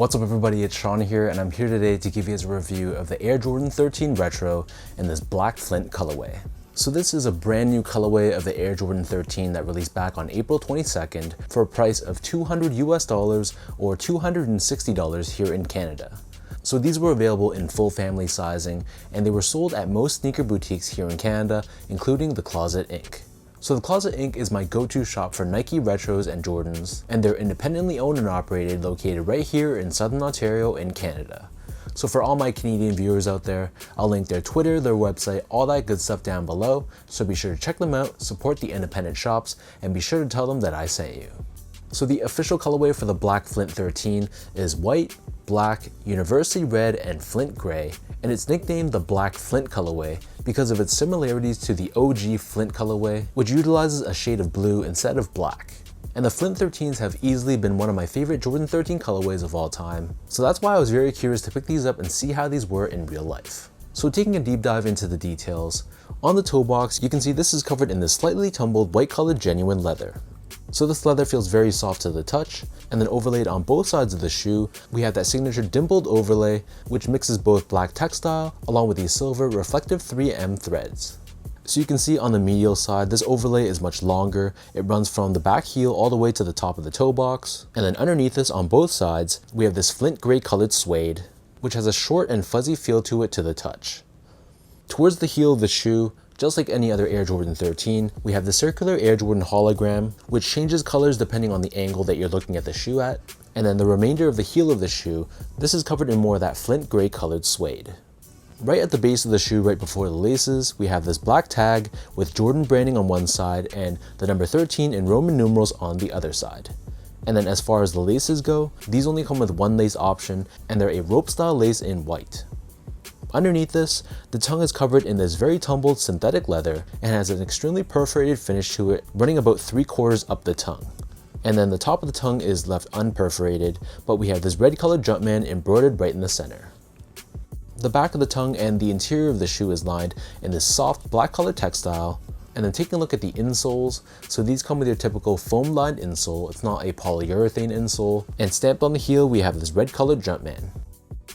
What's up everybody, it's Sean here and I'm here today to give you guys a review of the Air Jordan 13 Retro in this black Flint colorway. So this is a brand new colorway of the Air Jordan 13 that released back on April 22nd for a price of $200 US or $260 here in Canada. So these were available in full family sizing and they were sold at most sneaker boutiques here in Canada, including the Closet Inc. So the Closet Inc. is my go-to shop for Nike Retros and Jordans, and they're independently owned and operated, located right here in Southern Ontario in Canada. So for all my Canadian viewers out there, I'll link their Twitter, their website, all that good stuff down below, so be sure to check them out, support the independent shops, and be sure to tell them that I sent you. So the official colorway for the black Flint 13 is white, black, university red, and Flint gray, and it's nicknamed the Black Flint colorway because of its similarities to the OG Flint colorway, which utilizes a shade of blue instead of black. And the Flint 13s have easily been one of my favorite Jordan 13 colorways of all time, so that's why I was very curious to pick these up and see how these were in real life. So taking a deep dive into the details, on the toe box you can see this is covered in this slightly tumbled white colored genuine leather. So this leather feels very soft to the touch, and then overlaid on both sides of the shoe, we have that signature dimpled overlay, which mixes both black textile along with these silver reflective 3M threads. So you can see on the medial side, this overlay is much longer. It runs from the back heel all the way to the top of the toe box. And then underneath this on both sides, we have this Flint gray colored suede, which has a short and fuzzy feel to it to the touch. Towards the heel of the shoe, just like any other Air Jordan 13, we have the circular Air Jordan hologram, which changes colors depending on the angle that you're looking at the shoe at. And then the remainder of the heel of the shoe, this is covered in more of that Flint gray colored suede. Right at the base of the shoe, right before the laces, we have this black tag with Jordan branding on one side and the number 13 in Roman numerals on the other side. And then as far as the laces go, these only come with one lace option and they're a rope style lace in white. Underneath this, the tongue is covered in this very tumbled synthetic leather and has an extremely perforated finish to it, running about 3/4 up the tongue. And then the top of the tongue is left unperforated, but we have this red colored Jumpman embroidered right in the center. The back of the tongue and the interior of the shoe is lined in this soft black colored textile. And then taking a look at the insoles, so these come with your typical foam lined insole, it's not a polyurethane insole, and stamped on the heel we have this red colored Jumpman.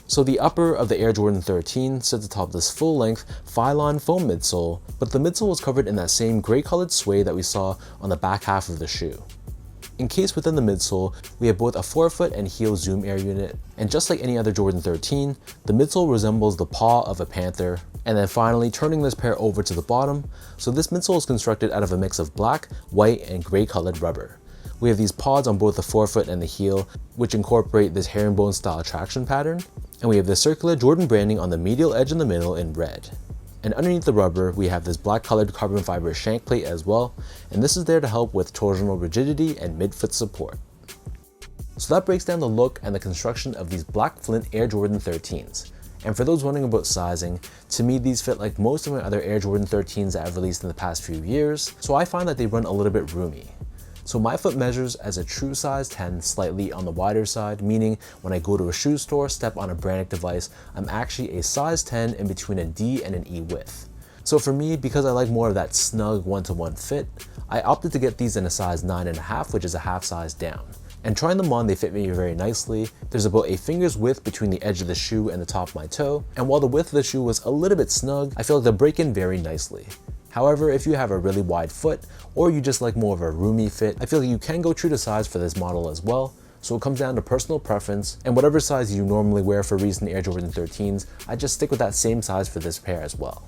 So the upper of the Air Jordan 13 sits atop this full-length Phylon foam midsole, but the midsole was covered in that same gray-colored suede that we saw on the back half of the shoe. Encased within the midsole, we have both a forefoot and heel zoom air unit, and just like any other Jordan 13, the midsole resembles the paw of a panther. And then finally, turning this pair over to the bottom, so this midsole is constructed out of a mix of black, white, and gray-colored rubber. We have these pods on both the forefoot and the heel, which incorporate this herringbone style traction pattern. And we have the circular Jordan branding on the medial edge in the middle in red. And underneath the rubber, we have this black colored carbon fiber shank plate as well, and this is there to help with torsional rigidity and midfoot support. So that breaks down the look and the construction of these black Flint Air Jordan 13s. And for those wondering about sizing, to me these fit like most of my other Air Jordan 13s that I've released in the past few years, so I find that they run a little bit roomy. So my foot measures as a true size 10, slightly on the wider side, meaning when I go to a shoe store, step on a branded device, I'm actually a size 10 in between a D and an E width. So for me, because I like more of that snug one-to-one fit, I opted to get these in a size 9.5, which is a half size down. And trying them on, they fit me very nicely. There's about a finger's width between the edge of the shoe and the top of my toe, and while the width of the shoe was a little bit snug, I feel like they'll break in very nicely. However, if you have a really wide foot, or you just like more of a roomy fit, I feel like you can go true to size for this model as well. So it comes down to personal preference, and whatever size you normally wear for recent Air Jordan 13s, I just stick with that same size for this pair as well.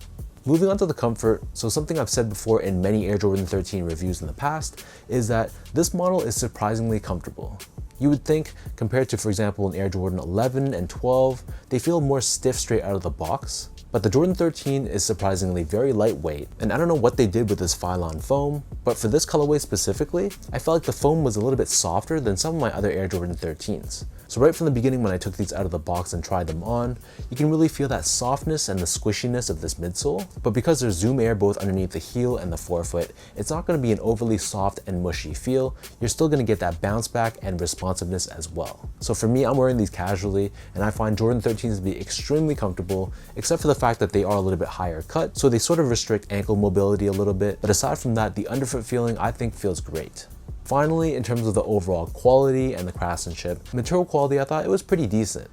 Moving on to the comfort, so something I've said before in many Air Jordan 13 reviews in the past, is that this model is surprisingly comfortable. You would think, compared to for example an Air Jordan 11 and 12, they feel more stiff straight out of the box. But the Jordan 13 is surprisingly very lightweight, and I don't know what they did with this Phylon foam, but for this colorway specifically, I felt like the foam was a little bit softer than some of my other Air Jordan 13s. So right from the beginning when I took these out of the box and tried them on, you can really feel that softness and the squishiness of this midsole, but because there's zoom air both underneath the heel and the forefoot, it's not going to be an overly soft and mushy feel. You're still going to get that bounce back and responsiveness as well. So for me, I'm wearing these casually, and I find Jordan 13s to be extremely comfortable, except for the fact that they are a little bit higher cut, so they sort of restrict ankle mobility a little bit, but aside from that, the underfoot feeling I think feels great. Finally, in terms of the overall quality and the craftsmanship, material quality, I thought it was pretty decent.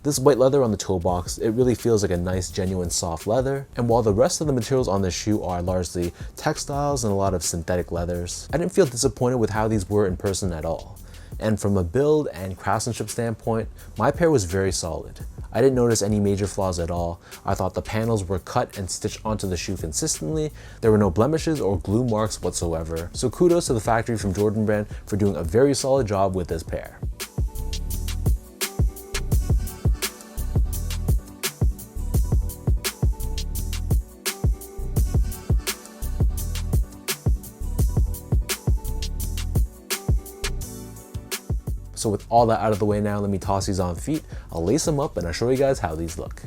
This white leather on the toe box, it really feels like a nice, genuine soft leather, and while the rest of the materials on this shoe are largely textiles and a lot of synthetic leathers, I didn't feel disappointed with how these were in person at all. And from a build and craftsmanship standpoint, my pair was very solid. I didn't notice any major flaws at all. I thought the panels were cut and stitched onto the shoe consistently. There were no blemishes or glue marks whatsoever. So kudos to the factory from Jordan Brand for doing a very solid job with this pair. So with all that out of the way now, let me toss these on feet. I'll lace them up and I'll show you guys how these look.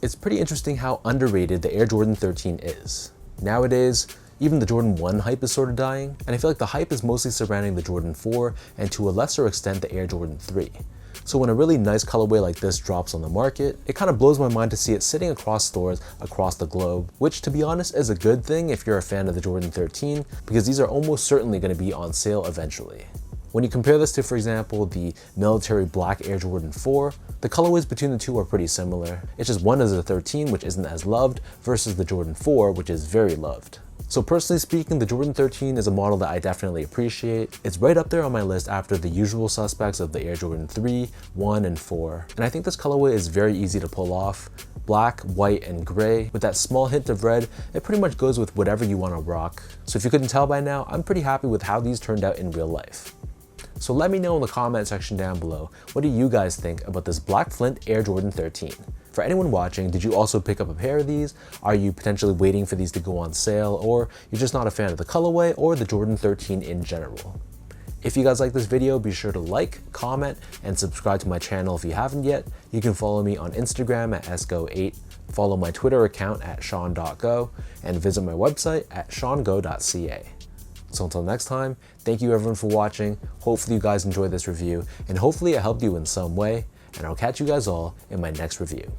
It's pretty interesting how underrated the Air Jordan 13 is. Nowadays, even the Jordan 1 hype is sort of dying, and I feel like the hype is mostly surrounding the Jordan 4 and to a lesser extent the Air Jordan 3. So when a really nice colorway like this drops on the market, it kind of blows my mind to see it sitting across stores across the globe, which to be honest is a good thing if you're a fan of the Jordan 13, because these are almost certainly going to be on sale eventually. When you compare this to, for example, the military black Air Jordan 4, the colorways between the two are pretty similar. It's just one is a 13, which isn't as loved, versus the Jordan 4, which is very loved. So personally speaking, the Jordan 13 is a model that I definitely appreciate. It's right up there on my list after the usual suspects of the Air Jordan 3, 1, and 4. And I think this colorway is very easy to pull off. Black, white, and gray. With that small hint of red, it pretty much goes with whatever you want to rock. So if you couldn't tell by now, I'm pretty happy with how these turned out in real life. So let me know in the comment section down below, what do you guys think about this Black Flint Air Jordan 13? For anyone watching, did you also pick up a pair of these? Are you potentially waiting for these to go on sale, or you're just not a fan of the colorway or the Jordan 13 in general? If you guys like this video, be sure to like, comment, and subscribe to my channel if you haven't yet. You can follow me on Instagram at sgo8, follow my Twitter account at sean.go, and visit my website at seango.ca. So until next time, thank you everyone for watching. Hopefully you guys enjoyed this review, and hopefully it helped you in some way, and I'll catch you guys all in my next review.